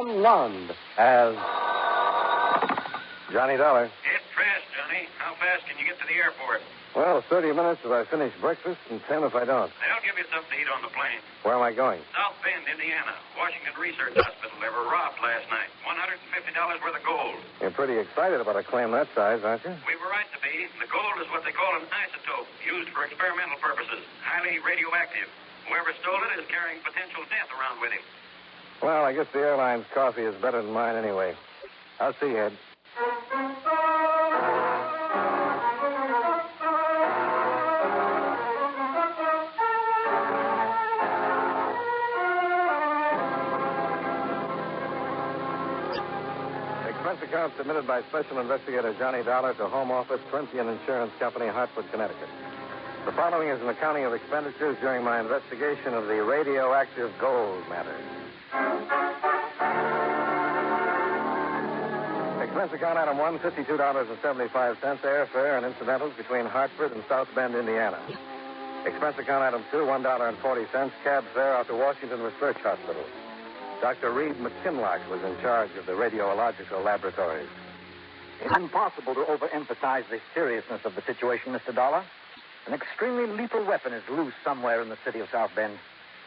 Lund as Johnny Dollar. Get dressed, Johnny. How fast can you get to the airport? Well, 30 minutes if I finish breakfast and 10 if I don't. They'll give you something to eat on the plane. Where am I going? South Bend, Indiana. Washington Research Hospital. They were robbed last night. $150 worth of gold. You're pretty excited about a claim that size, aren't you? We were right to be. The gold is what they call an isotope, used for experimental purposes. Highly radioactive. Whoever stole it is carrying potential death around with him. Well, I guess the airline's coffee is better than mine anyway. I'll see you, Ed. Expense account submitted by Special Investigator Johnny Dollar to Home Office, Corinthian Insurance Company, Hartford, Connecticut. The following is an accounting of expenditures during my investigation of the radioactive gold matter. Expense account item 1, $52.75, airfare and incidentals between Hartford and South Bend, Indiana. Expense account item 2, $1.40, cab fare out to Washington Research Hospital. Dr. Reed McKinlock was in charge of the radiological laboratories. It's impossible to overemphasize the seriousness of the situation, Mr. Dollar. An extremely lethal weapon is loose somewhere in the city of South Bend.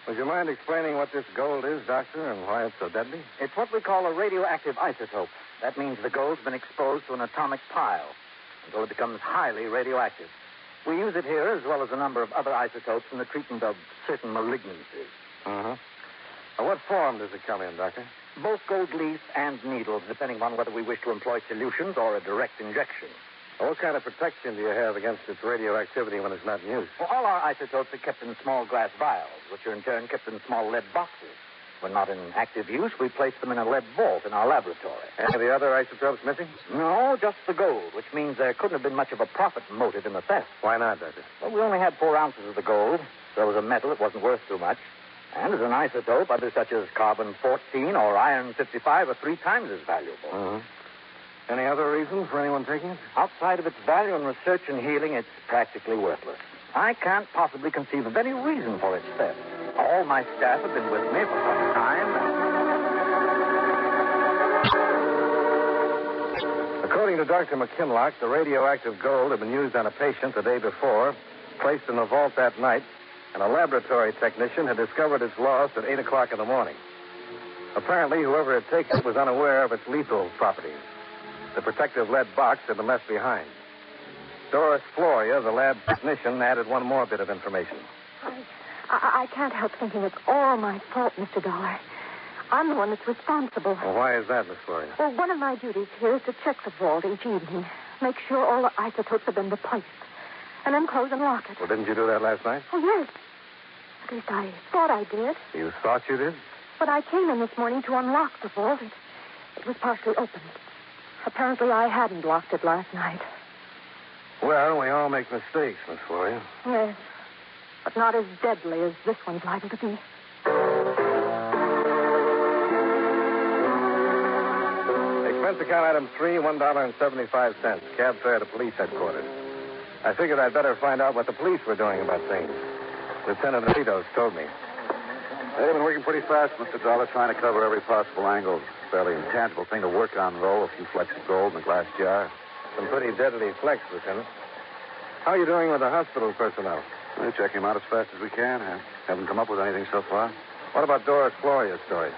Would you mind explaining what this gold is, Doctor, and why it's so deadly? It's what we call a radioactive isotope. That means the gold's been exposed to an atomic pile until it becomes highly radioactive. We use it here as well as a number of other isotopes in the treatment of certain malignancies. Uh-huh. What form does it come in, Doctor? Both gold leaf and needles, depending on whether we wish to employ solutions or a direct injection. What kind of protection do you have against its radioactivity when it's not in use? Well, all our isotopes are kept in small glass vials, which are in turn kept in small lead boxes. When not in active use, we place them in a lead vault in our laboratory. Any of the other isotopes missing? No, just the gold, which means there couldn't have been much of a profit motive in the theft. Why not, Doctor? Well, we only had 4 ounces of the gold, so as a metal, it wasn't worth too much. And as an isotope, others such as carbon-14 or iron-55 are 3 times as valuable. Uh-huh. Any other reason for anyone taking it? Outside of its value in research and healing, it's practically worthless. I can't possibly conceive of any reason for its theft. All my staff have been with me for some time. According to Dr. McKinlock, the radioactive gold had been used on a patient the day before, placed in the vault that night, and a laboratory technician had discovered its loss at 8 o'clock in the morning. Apparently, whoever had taken it was unaware of its lethal properties. The protective lead box had been left behind. Doris Floria, the lab technician, added one more bit of information. I can't help thinking it's all my fault, Mr. Dollar. I'm the one that's responsible. Well, why is that, Miss Floria? Well, one of my duties here is to check the vault each evening, make sure all the isotopes have been replaced, and then close and lock it. Well, didn't you do that last night? Oh, yes. At least I thought I did. You thought you did? But I came in this morning to unlock the vault. It was partially open. Apparently, I hadn't locked it last night. Well, we all make mistakes, Miss Floria. Yes, but not as deadly as this one's liable to be. Expense account item 3, $1.75, cab fare to police headquarters. I figured I'd better find out what the police were doing about things. Lieutenant Ritos told me. They've been working pretty fast, Mr. Dollar, trying to cover every possible angle. Fairly intangible thing to work on, though. A few flecks of gold in a glass jar. Some pretty deadly flecks, Lieutenant. How are you doing with the hospital personnel? We're checking them out as fast as we can. Haven't come up with anything so far. What about Doris Floria's story?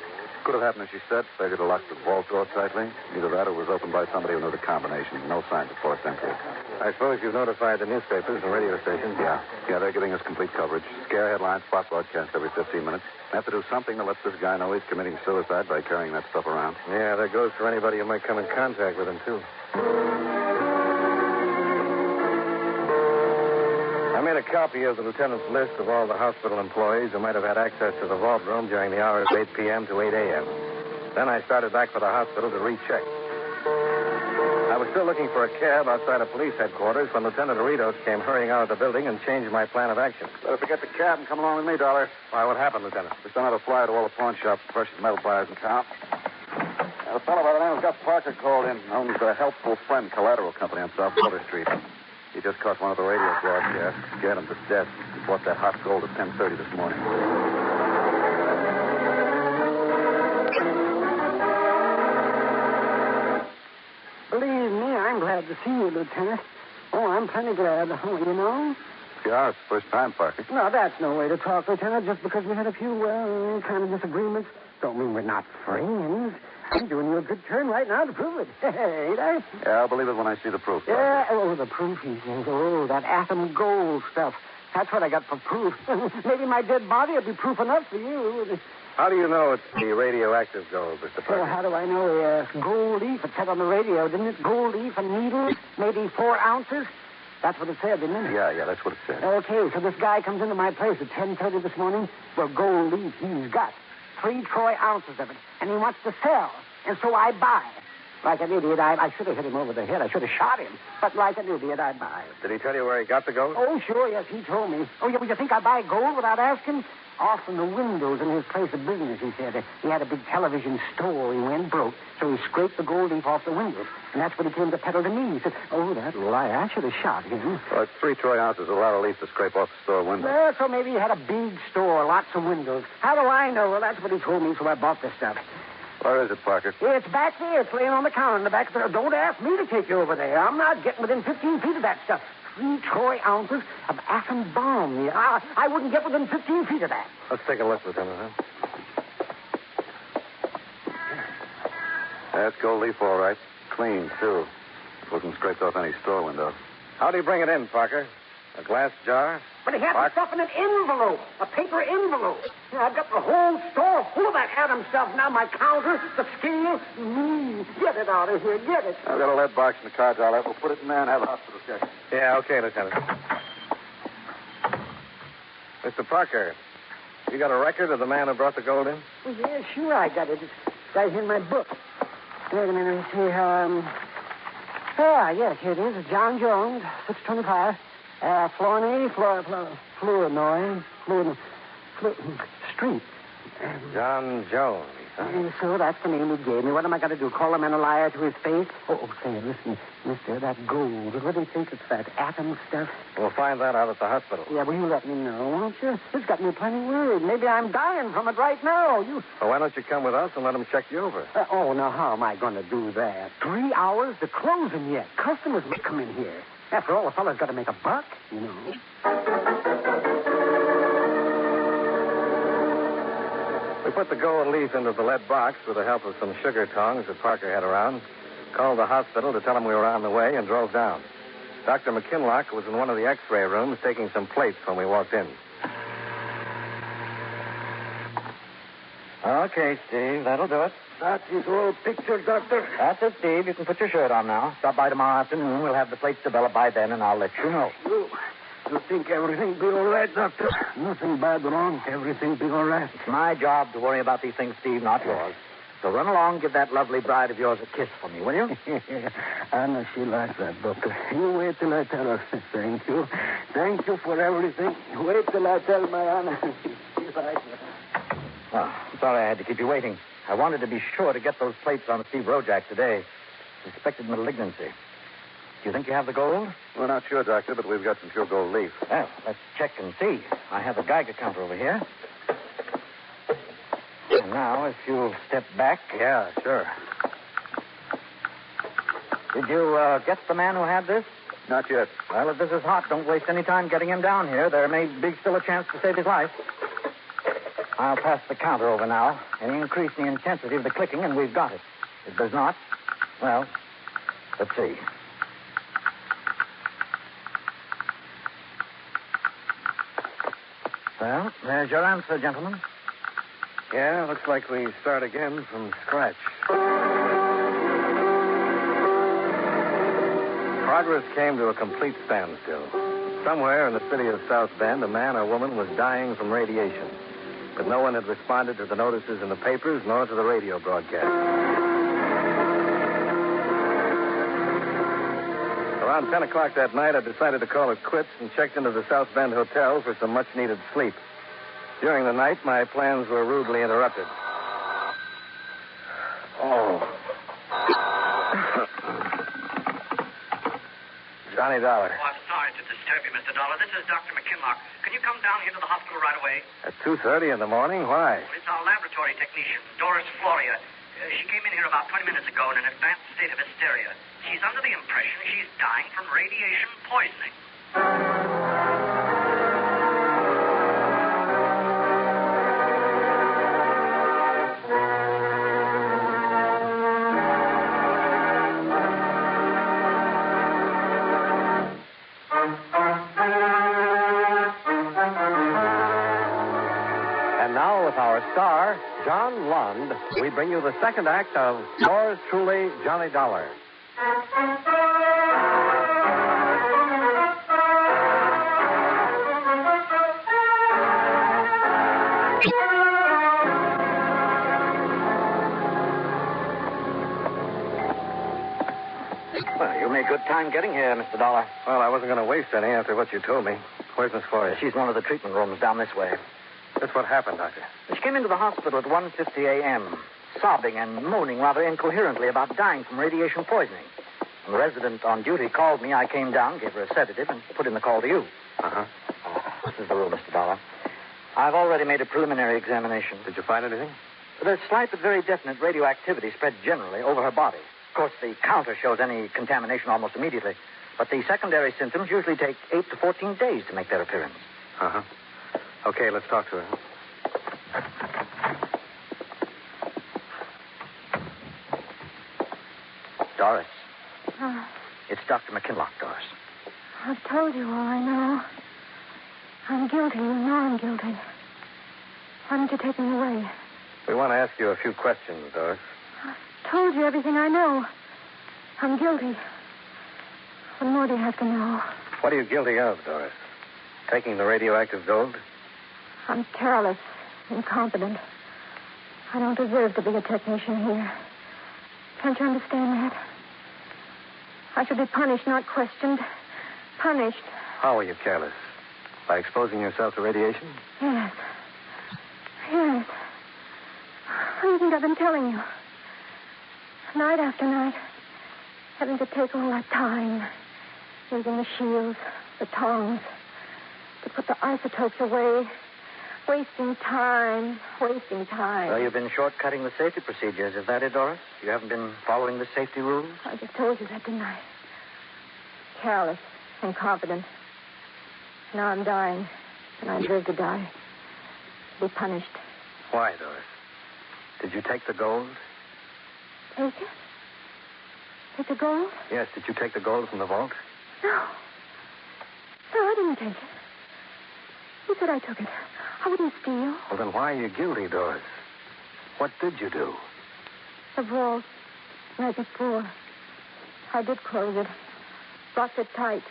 Could have happened as she said. Failure to lock the vault door tightly. Either that or it was opened by somebody who knew the combination. No signs of forced entry. I suppose you've notified the newspapers and radio stations. Yeah, they're giving us complete coverage. Scare headlines, spot broadcast every 15 minutes. We have to do something that lets this guy know he's committing suicide by carrying that stuff around. Yeah, that goes for anybody who might come in contact with him, too. I made a copy of the lieutenant's list of all the hospital employees who might have had access to the vault room during the hours of 8 p.m. to 8 a.m. Then I started back for the hospital to recheck. I was still looking for a cab outside of police headquarters when Lieutenant Ritos came hurrying out of the building and changed my plan of action. Better forget the cab and come along with me, Dollar. Why, what happened, Lieutenant? Just another flyer to all the pawn shops, precious metal buyers in town. A fellow by the name of Gus Parker called in. Owns the Helpful Friend Collateral Company on South Water Street. He just caught one of the radio broadcasts, scared him to death. He bought that hot gold at 10:30 this morning. glad to see you, Lieutenant. Oh, I'm plenty glad. Oh, you know? Yeah, it's the first time, Parker. No, that's no way to talk, Lieutenant. Just because we had a few, kind of disagreements, don't mean we're not friends. I'm doing you a good turn right now to prove it. Ain't I? Yeah, I'll believe it when I see the proof. Parker. Yeah, oh, the proof, he says. Oh, that atom gold stuff. That's what I got for proof. Maybe my dead body will be proof enough for you. How do you know it's the radioactive gold, Mr. Parker? Well, how do I know? Gold leaf, it said on the radio, didn't it? Gold leaf and needle, maybe 4 ounces. That's what it said, didn't it? Yeah, that's what it said. Okay, so this guy comes into my place at 10:30 this morning. Well, gold leaf he's got 3 troy ounces of it, and he wants to sell. And so I buy. Like an idiot, I should have hit him over the head. I should have shot him. But like an idiot, I buy. Did he tell you where he got the gold? Oh, sure, yes, he told me. Oh, yeah, well, you think I buy gold without asking? Off from the windows in his place of business, he said. He had a big television store. He went broke, so he scraped the gold leaf off the windows. And that's what he came to peddle to me. He said, oh, that lie, I should have shot him. Well, it's 3 troy ounces, a lot of leaf to scrape off the store window. Well, so maybe he had a big store, lots of windows. How do I know? Well, that's what he told me, so I bought this stuff. Where is it, Parker? It's back there. It's laying on the counter in the back there. Don't ask me to take you over there. I'm not getting within 15 feet of that stuff. 3 troy ounces of atom bomb. Yeah, I wouldn't get within 15 feet of that. Let's take a look, Lieutenant. That's gold leaf, all right. Clean, too. It wasn't scraped off any store window. How'd he bring it in, Parker? A glass jar? But he had the stuff in an envelope, a paper envelope. Yeah, I've got the whole store full of that atom stuff. Now my counter, the scale. Get it out of here. Get it. I've got a lead box in the car, Dollar. We'll put it in there and have a hospital check. Yeah, okay, Lieutenant. Mr. Parker, you got a record of the man who brought the gold in? Well, yeah, sure I got it. It's right here in my book. Wait a minute. Let me see. Yes, here it is. John Jones, 625. Flournoy Street. John Jones, huh? So that's the name he gave me. What am I going to do, call a man a liar to his face? Oh, say, listen, mister, that gold, what do you think it's that atom stuff? We'll find that out at the hospital. Yeah, well, you let me know, won't you? It's got me plenty worried. Maybe I'm dying from it right now. Well, why don't you come with us and let him check you over? Now, how am I going to do that? 3 hours to closing yet. Customers will come in here. After all, a fellow's got to make a buck, you know. We put the gold leaf into the lead box with the help of some sugar tongs that Parker had around, called the hospital to tell him we were on the way, and drove down. Dr. McKinlock was in one of the X-ray rooms taking some plates when we walked in. Okay, Steve, that'll do it. That's his whole picture, Doctor. That's it, Steve. You can put your shirt on now. Stop by tomorrow afternoon. We'll have the plates developed by then, and I'll let you know. You think everything be all right, Doctor? Nothing bad wrong. Everything be all right. It's my job to worry about these things, Steve, not yours. So run along, give that lovely bride of yours a kiss for me, will you? I know she likes that, Doctor. You wait till I tell her. Thank you. Thank you for everything. Wait till I tell my Anna. She likes that. Oh, sorry I had to keep you waiting. I wanted to be sure to get those plates on Steve Rojak today. Suspected malignancy. Do you think you have the gold? We're not sure, Doctor, but we've got some pure gold leaf. Well, let's check and see. I have a Geiger counter over here. And now, if you'll step back. Yeah, sure. Did you get the man who had this? Not yet. Well, if this is hot, don't waste any time getting him down here. There may be still a chance to save his life. I'll pass the counter over now and increase the intensity of the clicking, and we've got it. If there's not, well, let's see. Well, there's your answer, gentlemen. Yeah, looks like we start again from scratch. Progress came to a complete standstill. Somewhere in the city of South Bend, a man or woman was dying from radiation. But no one had responded to the notices in the papers nor to the radio broadcast. Around 10 o'clock that night, I decided to call it quits and checked into the South Bend Hotel for some much-needed sleep. During the night, my plans were rudely interrupted. Oh. Johnny Dollar. Oh, I'm sorry to disturb you, Mr. Dollar. This is Dr. McKinlock. Can you come down here to the hospital right away? At 2:30 in the morning? Why? Well, it's our laboratory technician, Doris Floria. She came in here about 20 minutes ago in an advanced state of hysteria. She's under the impression she's dying from radiation poisoning. Our star, John Lund, we bring you the second act of Yours Truly, Johnny Dollar. Well, you made good time getting here, Mr. Dollar. Well, I wasn't going to waste any after what you told me. Where's Miss Flores? She's in one of the treatment rooms down this way. That's what happened, Doctor. She came into the hospital at 1:50 a.m., sobbing and moaning rather incoherently about dying from radiation poisoning. When the resident on duty called me, I came down, gave her a sedative, and put in the call to you. Uh-huh. This is the room, Mr. Dollar. I've already made a preliminary examination. Did you find anything? There's slight but very definite radioactivity spread generally over her body. Of course, the counter shows any contamination almost immediately, but the secondary symptoms usually take 8 to 14 days to make their appearance. Uh-huh. Okay, let's talk to her. Doris. It's Dr. McKinlock, Doris. I've told you all I know. I'm guilty. You know I'm guilty. Why don't you take me away? We want to ask you a few questions, Doris. I've told you everything I know. I'm guilty. What more do you have to know? What are you guilty of, Doris? Taking the radioactive gold? I'm careless, incompetent. I don't deserve to be a technician here. Can't you understand that? I should be punished, not questioned. Punished. How are you careless? By exposing yourself to radiation? Yes. Yes. What do you think I've been telling you? Night after night, having to take all that time, using the shields, the tongs, to put the isotopes away. Wasting time. Well, you've been shortcutting the safety procedures. Is that it, Doris? You haven't been following the safety rules? I just told you that, didn't I? Careless, incompetent. Now I'm dying, and I deserve to die. Be punished. Why, Doris? Did you take the gold? Take it? Take the gold? Yes, did you take the gold from the vault? No. No, I didn't take it. Who said I took it? I wouldn't steal. Well, then why are you guilty, Doris? What did you do? The vault. Night before. I did close it. Locked it tight.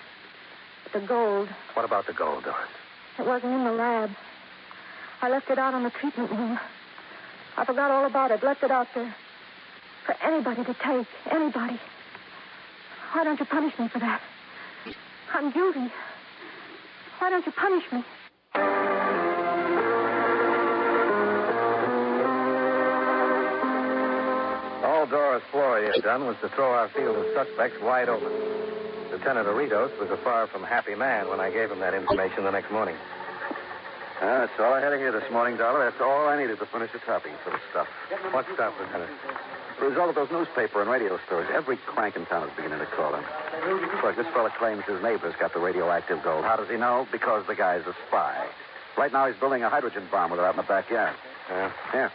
But the gold. What about the gold, Doris? It wasn't in the lab. I left it out on the treatment room. I forgot all about it. Left it out there. For anybody to take. Anybody. Why don't you punish me for that? I'm guilty. Why don't you punish me? All Doris Flory had done was to throw our field of suspects wide open. Lieutenant Aritos was a far from happy man when I gave him that information the next morning. That's all I had to hear this morning, Dollar. That's all I needed to furnish the topping for the stuff. What stuff, Lieutenant? The result of those newspaper and radio stories. Every crank in town is beginning to call him. Look, this fella claims his neighbor's got the radioactive gold. How does he know? Because the guy's a spy. Right now he's building a hydrogen bomb with it out in the backyard. Yeah.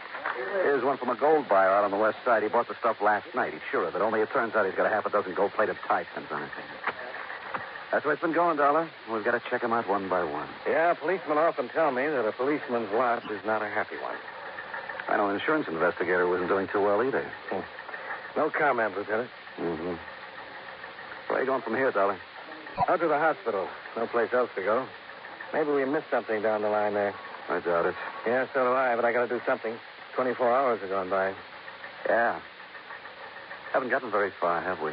Here's one from a gold buyer out on the west side. He bought the stuff last night. He's sure of it. Only it turns out he's got a half a dozen gold-plated tie pins on his hand. That's the way it's been going, Dollar. We've got to check them out one by one. Yeah, policemen often tell me that a policeman's lot is not a happy one. I know an insurance investigator wasn't doing too well either. No comment, Lieutenant. Mm-hmm. Where are you going from here, Dollar? Out to the hospital. No place else to go. Maybe we missed something down the line there. I doubt it. Yeah, so do I, but I got to do something. 24 hours have gone by. Yeah. Haven't gotten very far, have we?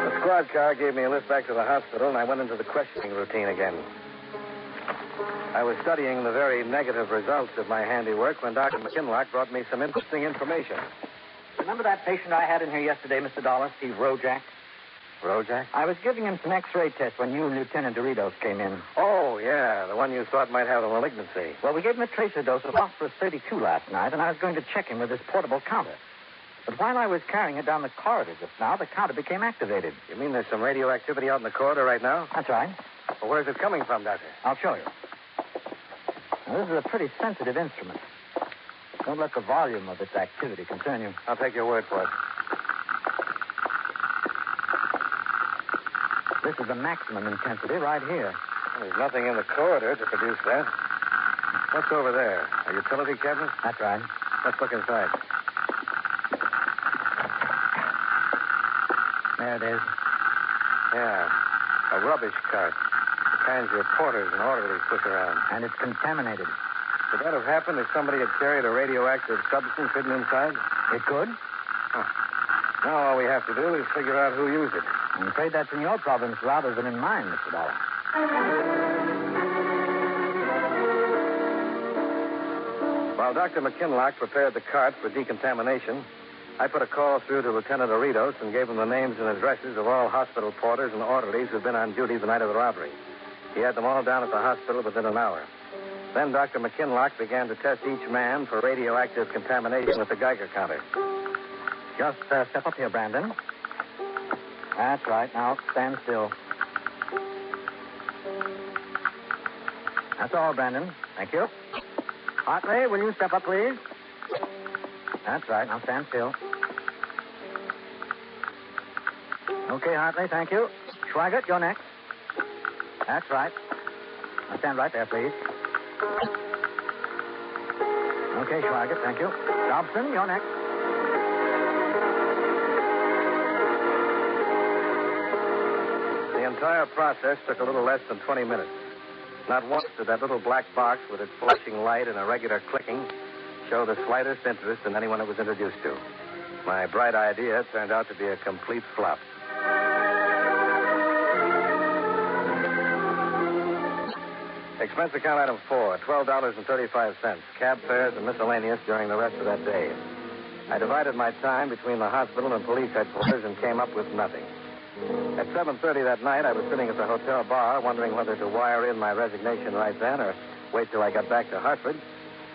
The squad car gave me a lift back to the hospital, and I went into the questioning routine again. I was studying the very negative results of my handiwork when Dr. McKinlock brought me some interesting information. Remember that patient I had in here yesterday, Mr. Dollar, Steve Rojak? Rojak? I was giving him some X-ray tests when you and Lieutenant Doritos came in. Oh, yeah, the one you thought might have a malignancy. Well, we gave him a tracer dose of phosphorus 32 last night, and I was going to check him with this portable counter. But while I was carrying it down the corridor just now, the counter became activated. You mean there's some radioactivity out in the corridor right now? That's right. Well, where's it coming from, Doctor? I'll show you. Now, this is a pretty sensitive instrument. Don't let the volume of its activity concern you. I'll take your word for it. This is the maximum intensity right here. Well, there's nothing in the corridor to produce that. What's over there? A utility cabinet? That's right. Let's look inside. There it is. Yeah, a rubbish cart. The kinds your porters and orderlies push around. And it's contaminated. Could that have happened if somebody had carried a radioactive substance hidden inside? It could. Now all we have to do is figure out who used it. I'm afraid that's in your province rather than in mine, Mr. Dollar. While Dr. McKinlock prepared the cart for decontamination, I put a call through to Lieutenant Doritos and gave him the names and addresses of all hospital porters and orderlies who'd been on duty the night of the robbery. He had them all down at the hospital within an hour. Then Dr. McKinlock began to test each man for radioactive contamination with the Geiger counter. Just step up here, Brandon. That's right. Now, stand still. That's all, Brandon. Thank you. Hartley, will you step up, please? That's right. Now, stand still. Okay, Hartley, thank you. Schweigert, you're next. That's right. Now, stand right there, please. Okay, Schweigert, thank you. Dobson, you're next. The entire process took a little less than 20 minutes. Not once did that little black box with its flashing light and irregular clicking show the slightest interest in anyone it was introduced to. My bright idea turned out to be a complete flop. Expense account item 4, $12.35, cab fares and miscellaneous during the rest of that day. I divided my time between the hospital and police headquarters and came up with nothing. At 7:30 that night, I was sitting at the hotel bar wondering whether to wire in my resignation right then or wait till I got back to Hartford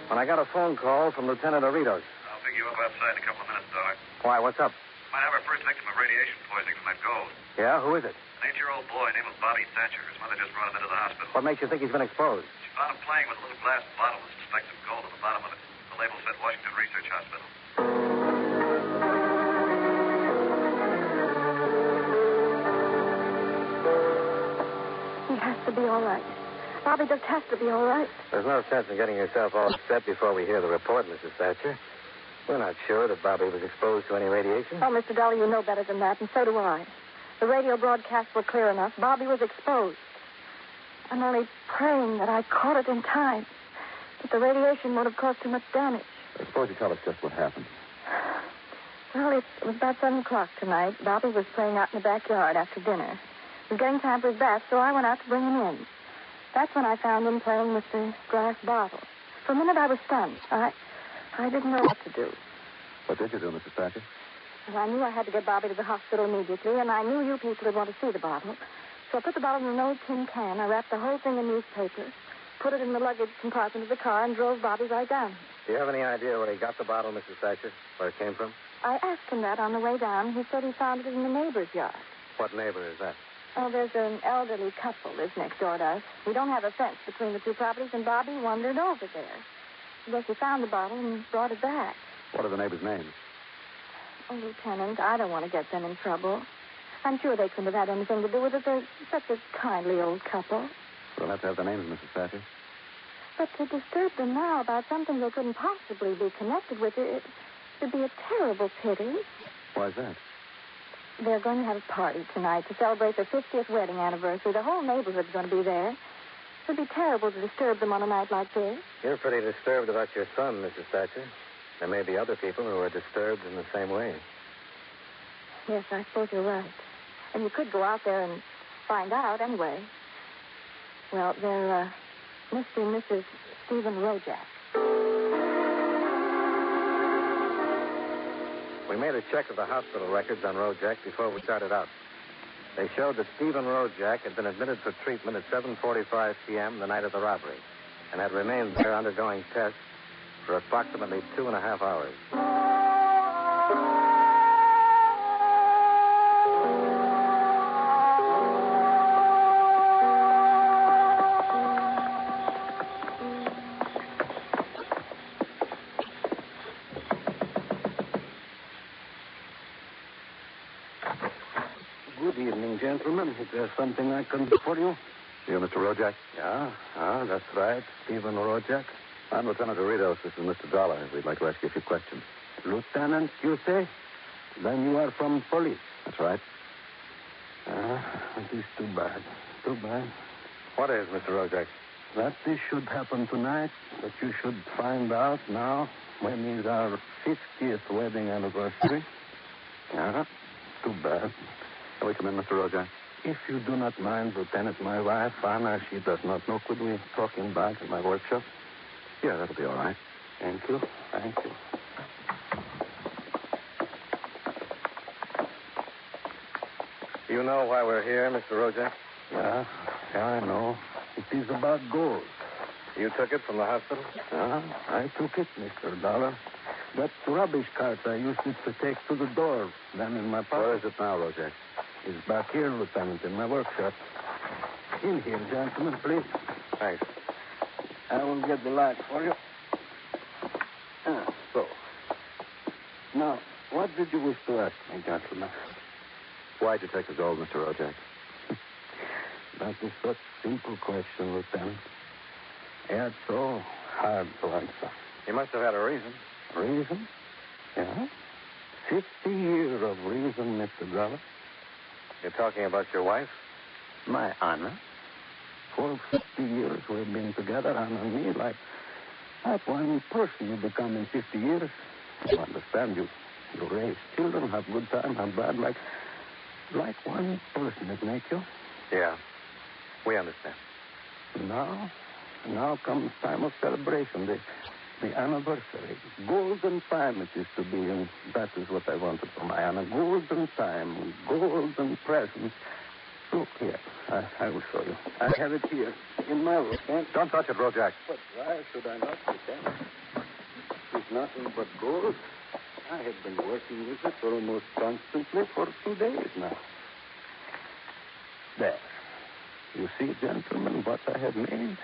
when I got a phone call from Lieutenant Doritos. I'll pick you up outside in a couple of minutes, Doc. Why, what's up? Might have our first victim of radiation poisoning from that gold. Yeah, who is it? An 8-year-old boy named Bobby Thatcher. His mother just brought him into the hospital. What makes you think he's been exposed? She found him playing with a little glass bottle with some specks of gold on the bottom of it. The label said Washington Research Hospital. He has to be all right. Bobby just has to be all right. There's no sense in getting yourself all upset before we hear the report, Mrs. Thatcher. We're not sure that Bobby was exposed to any radiation. Oh, Mr. Dollar, you know better than that, and so do I. The radio broadcasts were clear enough. Bobby was exposed. I'm only praying that I caught it in time, that the radiation won't have caused too much damage. Suppose you tell us just what happened. Well, it was about 7 o'clock tonight. Bobby was playing out in the backyard after dinner. It was getting time for his bath, so I went out to bring him in. That's when I found him playing with the glass bottle. For a minute, I was stunned. I didn't know what to do. What did you do, Mrs. Thatcher? Well, I knew I had to get Bobby to the hospital immediately, and I knew you people would want to see the bottle. So I put the bottle in an old tin can. I wrapped the whole thing in newspaper, put it in the luggage compartment of the car, and drove Bobby right down. Do you have any idea where he got the bottle, Mrs. Thatcher? Where it came from? I asked him that on the way down. He said he found it in the neighbor's yard. What neighbor is that? Oh, there's an elderly couple lives next door to us. We don't have a fence between the two properties, and Bobby wandered over there. I guess he found the bottle and brought it back. What are the neighbors' names? Oh, Lieutenant, I don't want to get them in trouble. I'm sure they couldn't have had anything to do with it. They're such a kindly old couple. We'll have to have their names, Mrs. Thatcher. But to disturb them now about something they couldn't possibly be connected with, it would be a terrible pity. Why's that? They're going to have a party tonight to celebrate their 50th wedding anniversary. The whole neighborhood's going to be there. It would be terrible to disturb them on a night like this. You're pretty disturbed about your son, Mrs. Thatcher. There may be other people who are disturbed in the same way. Yes, I suppose you're right. And you could go out there and find out anyway. Well, they're Mr. and Mrs. Stephen Rojak. We made a check of the hospital records on Rojak before we started out. They showed that Stephen Rojak had been admitted for treatment at 7:45 p.m. the night of the robbery and had remained there undergoing tests for approximately 2.5 hours. Good evening, gentlemen. Is there something I can do for you? You, Mr. Rojak? Yeah, that's right. Stephen Rojak. I'm Lieutenant Doritos. This is Mr. Dollar. We'd like to ask you a few questions. Lieutenant, you say? Then you are from police. That's right. It is too bad. Too bad. What is, Mr. Rojak? That this should happen tonight, that you should find out now when is our 50th wedding anniversary. Yeah, too bad. Can we come in, Mr. Rojak? If you do not mind, Lieutenant, my wife, Anna, she does not know. Could we talk in back at my workshop? Yeah, that'll be all right. Thank you. Thank you. You know why we're here, Mr. Rojak? Yeah, I know. It is about gold. You took it from the hospital? I took it, Mr. Dollar. That rubbish cart, I used it to take to the door, then in my pocket. Where is it now, Rojak? It's back here, Lieutenant, in my workshop. In here, gentlemen, please. Thanks. I will get the light for you. So. Now, what did you wish to ask me, gentlemen? Why'd you take the gold, Mr. Rojak? That is such a simple question, Lieutenant. It's so hard to answer. You must have had a reason. Reason? Yeah. 50 years of reason, Mr. Dollar. You're talking about your wife? My Anna. For 50 years we've been together, Anna and me, like one person you become in 50 years. You understand, you raise children, have good time, have bad, like one person, it make you. Yeah, we understand. Now comes time of celebration, the anniversary. Golden time it is to be, and that is what I wanted for my Anna. Golden time, golden presents. Look here, I will show you. I have it here in my room. Don't touch it, Rojak. But why should I not, Lieutenant? It's nothing but gold. I have been working with it almost constantly for 2 days now. There. You see, gentlemen, what I have made?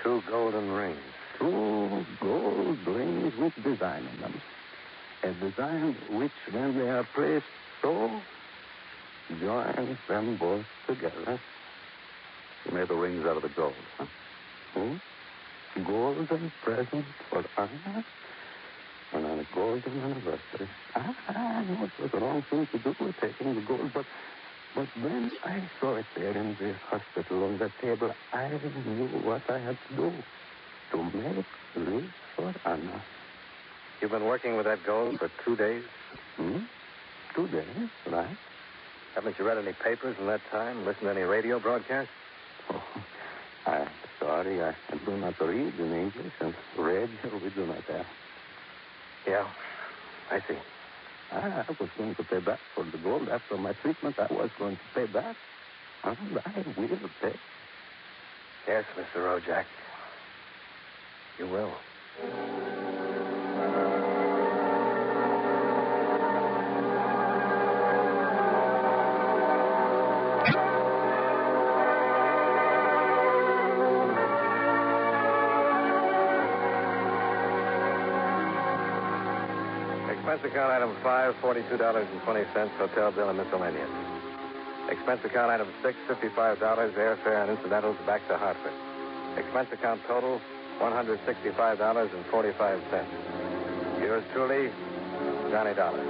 2 golden rings. 2 gold rings with design on them. A design which, when they are placed so, joins them both together. You made the rings out of the gold, huh? Golden present for Anna and on a golden anniversary. I know it was the wrong thing to do with taking the gold, but when I saw it there in the hospital on the table, I knew what I had to do to make this for Anna. You've been working with that gold for 2 days? 2 days, right? Haven't you read any papers in that time? Listened to any radio broadcasts? Oh, I'm sorry. I do not read in English, and radio we do not have. Yeah, I see. I was going to pay back for the gold. After my treatment, I was going to pay back. And I will pay. Yes, Mr. Rojak. You will. Expense account item 5, $42.20, hotel bill and miscellaneous. Expense account item 6, $55, airfare and incidentals back to Hartford. Expense account total, $165.45. Yours truly, Johnny Dollar.